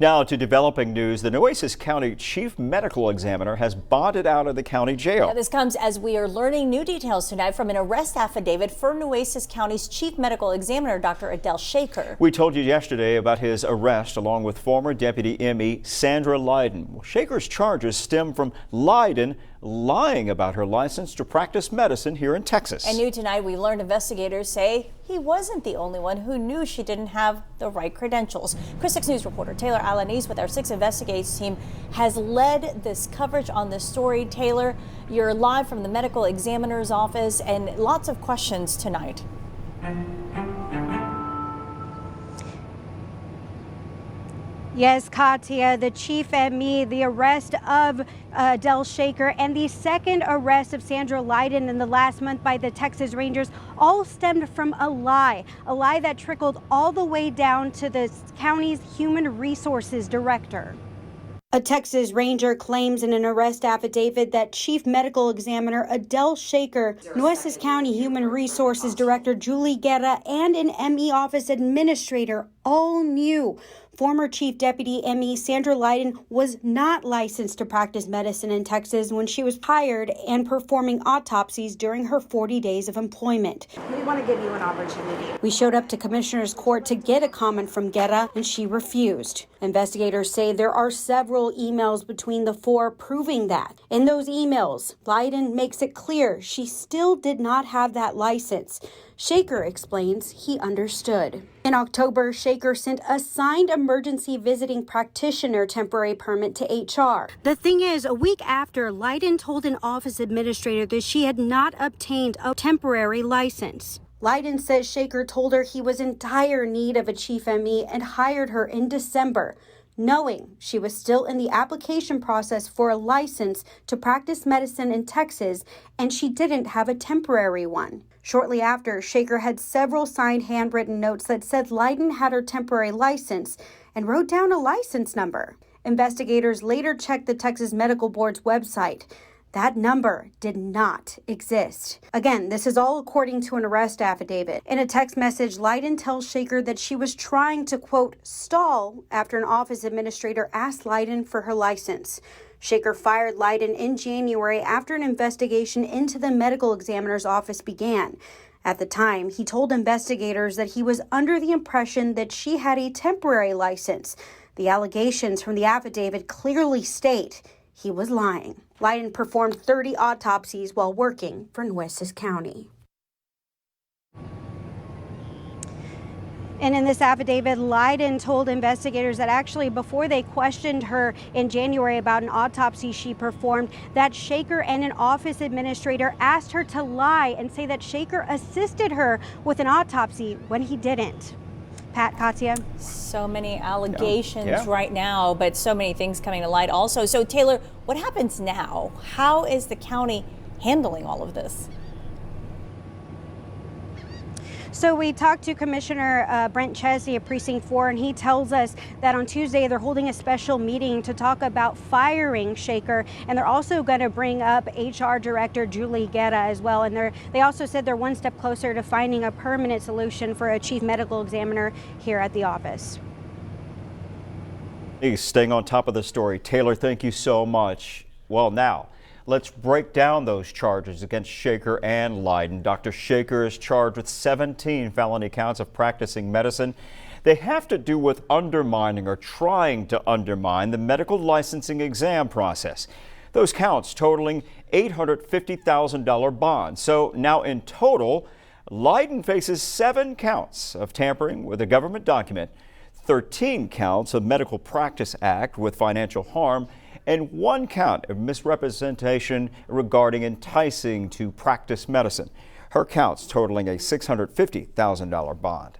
Now to developing news, the Nueces County Chief Medical Examiner has bonded out of the county jail. Now, this comes as we are learning new details tonight from an arrest affidavit for Nueces County's Chief Medical Examiner, Dr. Adele Shaker. We told you yesterday about his arrest along with former Deputy ME Sandra Lyden. Well, Shaker's charges stem from Lyden lying about her license to practice medicine here in Texas. And new tonight, we learned investigators say he wasn't the only one who knew she didn't have the right credentials. Chris 6 News reporter Taylor Alanis with our 6 Investigates team has led this coverage on this story. Taylor, you're live from the medical examiner's office and lots of questions tonight. Yes, Katia, the chief ME, the arrest of Adele Shaker, and the second arrest of Sandra Lyden in the last month by the Texas Rangers all stemmed from a lie that trickled all the way down to the county's human resources director. A Texas Ranger claims in an arrest affidavit that Chief Medical Examiner Adele Shaker, Nueces County Human Resources Director Julie Guerra, and an ME office administrator all knew former Chief Deputy ME Sandra Lyden was not licensed to practice medicine in Texas when she was hired and performing autopsies during her 40 days of employment. We want to give you an opportunity. We showed up to Commissioner's Court to get a comment from Guerra, and she refused. Investigators say there are several emails between the four proving that. In those emails, Lyden makes it clear she still did not have that license. Shaker explains he understood. In October, Shaker sent a signed emergency visiting practitioner temporary permit to HR. The thing is, a week after, Lyden told an office administrator that she had not obtained a temporary license. Lyden says Shaker told her he was in dire need of a chief ME and hired her in December, knowing she was still in the application process for a license to practice medicine in Texas, and she didn't have a temporary one. Shortly after, Shaker had several signed handwritten notes that said Lyden had her temporary license and wrote down a license number. Investigators later checked the Texas Medical Board's website. That number did not exist. Again, this is all according to an arrest affidavit. In a text message, Lyden tells Shaker that she was trying to, quote, stall after an office administrator asked Lyden for her license. Shaker fired Lyden in January after an investigation into the medical examiner's office began. At the time, he told investigators that he was under the impression that she had a temporary license. The allegations from the affidavit clearly state he was lying. Lyden performed 30 autopsies while working for Nueces County. And in this affidavit, Lyden told investigators that actually before they questioned her in January about an autopsy she performed, that Shaker and an office administrator asked her to lie and say that Shaker assisted her with an autopsy when he didn't. Pat, Katia? So many allegations right now, but so many things coming to light also. So Taylor, what happens now? How is the county handling all of this? So we talked to Commissioner Brent Chesney of Precinct 4, and he tells us that on Tuesday they're holding a special meeting to talk about firing Shaker, and they're also going to bring up HR Director Julie Guerra as well. And they also said they're one step closer to finding a permanent solution for a chief medical examiner here at the office. Staying on top of the story, Taylor, thank you so much. Well, now, let's break down those charges against Shaker and Lyden. Dr. Shaker is charged with 17 felony counts of practicing medicine. They have to do with undermining or trying to undermine the medical licensing exam process. Those counts totaling $850,000 bond. So now in total, Lyden faces 7 counts of tampering with a government document, 13 counts of Medical Practice Act with financial harm, and 1 count of misrepresentation regarding enticing to practice medicine. Her counts totaling a $650,000 bond.